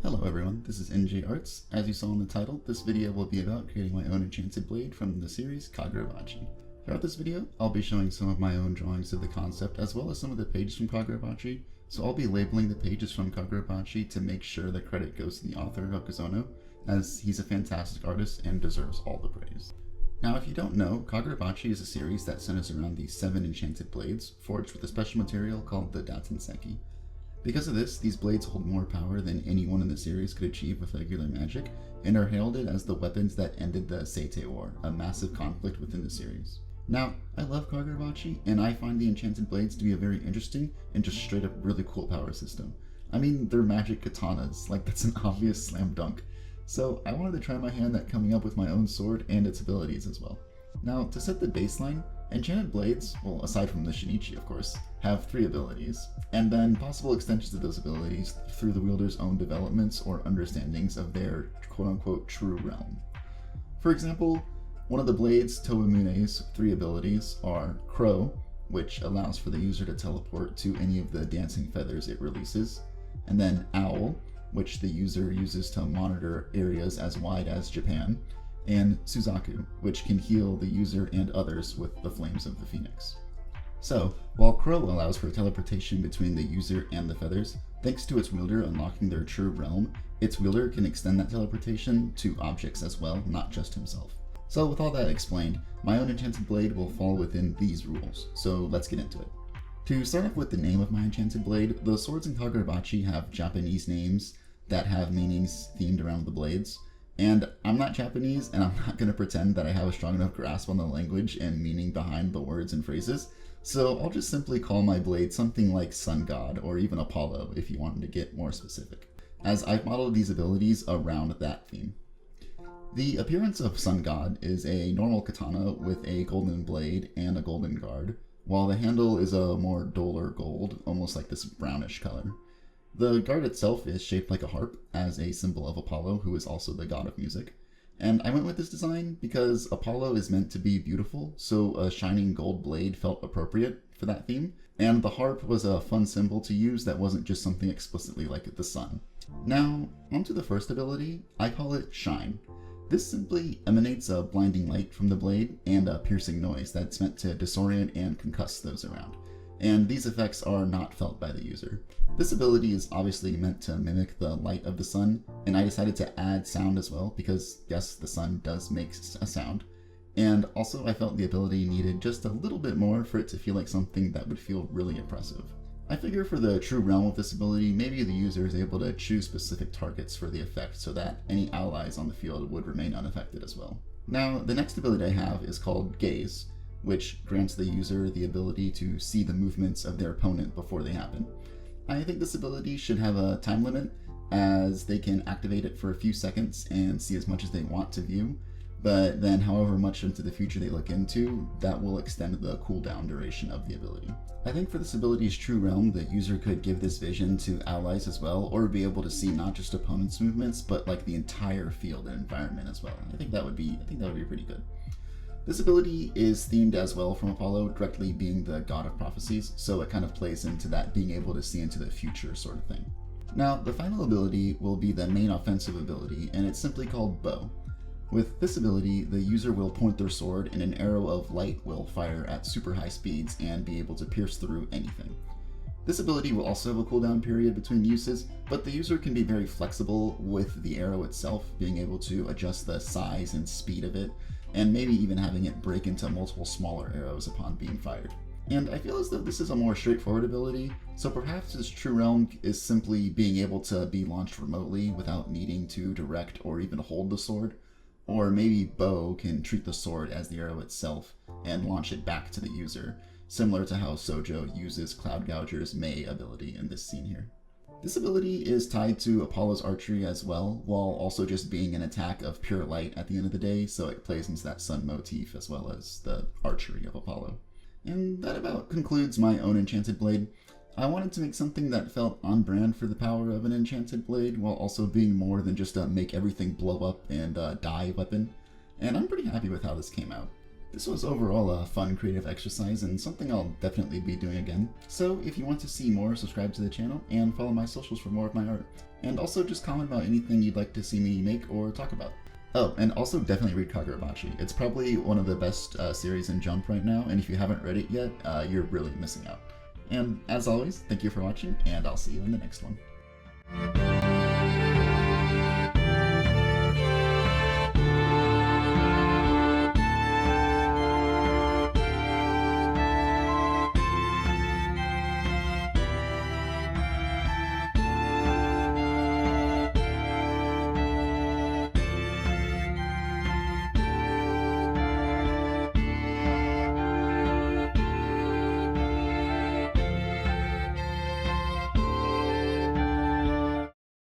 Hello everyone, this is NJ Arts. As you saw in the title, this video will be about creating my own enchanted blade from the series Kagurabachi. Throughout this video, I'll be showing some of my own drawings of the concept as well as some of the pages from Kagurabachi, so I'll be labeling the pages from Kagurabachi to make sure the credit goes to the author, Hokuzono, as he's a fantastic artist and deserves all the praise. Now, if you don't know, Kagurabachi is a series that centers around these 7 enchanted blades, forged with a special material called the Datanseki. Because of this, these blades hold more power than anyone in the series could achieve with regular magic, and are heralded as the weapons that ended the Seitei War, a massive conflict within the series. Now, I love Kagurabachi, and I find the enchanted blades to be a very interesting and just straight up really cool power system. I mean, they're magic katanas, like that's an obvious slam dunk. So I wanted to try my hand at coming up with my own sword and its abilities as well. Now, to set the baseline, enchanted blades, well aside from the Shinichi of course, have 3 abilities, and then possible extensions of those abilities through the wielder's own developments or understandings of their quote-unquote true realm. For example, one of the blade's Toemune's 3 abilities are Crow, which allows for the user to teleport to any of the dancing feathers it releases, and then Owl, which the user uses to monitor areas as wide as Japan, and Suzaku, which can heal the user and others with the flames of the phoenix. So, while Crow allows for teleportation between the user and the feathers, thanks to its wielder unlocking their true realm, its wielder can extend that teleportation to objects as well, not just himself. So with all that explained, my own enchanted blade will fall within these rules, so let's get into it. To start off with the name of my enchanted blade, the swords in Kagurabachi have Japanese names that have meanings themed around the blades. And I'm not Japanese, and I'm not going to pretend that I have a strong enough grasp on the language and meaning behind the words and phrases, so I'll just simply call my blade something like Sun God, or even Apollo if you wanted to get more specific, as I've modeled these abilities around that theme. The appearance of Sun God is a normal katana with a golden blade and a golden guard, while the handle is a more duller gold, almost like this brownish color. The guard itself is shaped like a harp, as a symbol of Apollo, who is also the god of music. And I went with this design because Apollo is meant to be beautiful, so a shining gold blade felt appropriate for that theme, and the harp was a fun symbol to use that wasn't just something explicitly like the sun. Now, onto the first ability, I call it Shine. This simply emanates a blinding light from the blade and a piercing noise that's meant to disorient and concuss those around. And these effects are not felt by the user. This ability is obviously meant to mimic the light of the sun, and I decided to add sound as well because, yes, the sun does make a sound. And also I felt the ability needed just a little bit more for it to feel like something that would feel really impressive. I figure for the true realm of this ability, maybe the user is able to choose specific targets for the effect so that any allies on the field would remain unaffected as well. Now, the next ability I have is called Gaze, which grants the user the ability to see the movements of their opponent before they happen. I think this ability should have a time limit, as they can activate it for a few seconds and see as much as they want to view, but then however much into the future they look into, that will extend the cooldown duration of the ability. I think for this ability's true realm, the user could give this vision to allies as well, or be able to see not just opponents' movements, but like the entire field and environment as well. I think that would be pretty good. This ability is themed as well from Apollo, directly being the god of prophecies, so it kind of plays into that being able to see into the future sort of thing. Now, the final ability will be the main offensive ability, and it's simply called Bow. With this ability, the user will point their sword and an arrow of light will fire at super high speeds and be able to pierce through anything. This ability will also have a cooldown period between uses, but the user can be very flexible with the arrow itself, being able to adjust the size and speed of it, and maybe even having it break into multiple smaller arrows upon being fired. And I feel as though this is a more straightforward ability, so perhaps its true realm is simply being able to be launched remotely without needing to direct or even hold the sword, or maybe Bow can treat the sword as the arrow itself and launch it back to the user, similar to how Sojo uses Cloud Gouger's Mei ability in this scene here. This ability is tied to Apollo's archery as well, while also just being an attack of pure light at the end of the day, so it plays into that sun motif as well as the archery of Apollo. And that about concludes my own enchanted blade. I wanted to make something that felt on brand for the power of an enchanted blade, while also being more than just a make everything blow up and die weapon, and I'm pretty happy with how this came out. This was overall a fun creative exercise and something I'll definitely be doing again. So if you want to see more, subscribe to the channel and follow my socials for more of my art. And also just comment about anything you'd like to see me make or talk about. Oh, and also definitely read Kagurabachi. It's probably one of the best series in Jump right now, and if you haven't read it yet, you're really missing out. And as always, thank you for watching, and I'll see you in the next one.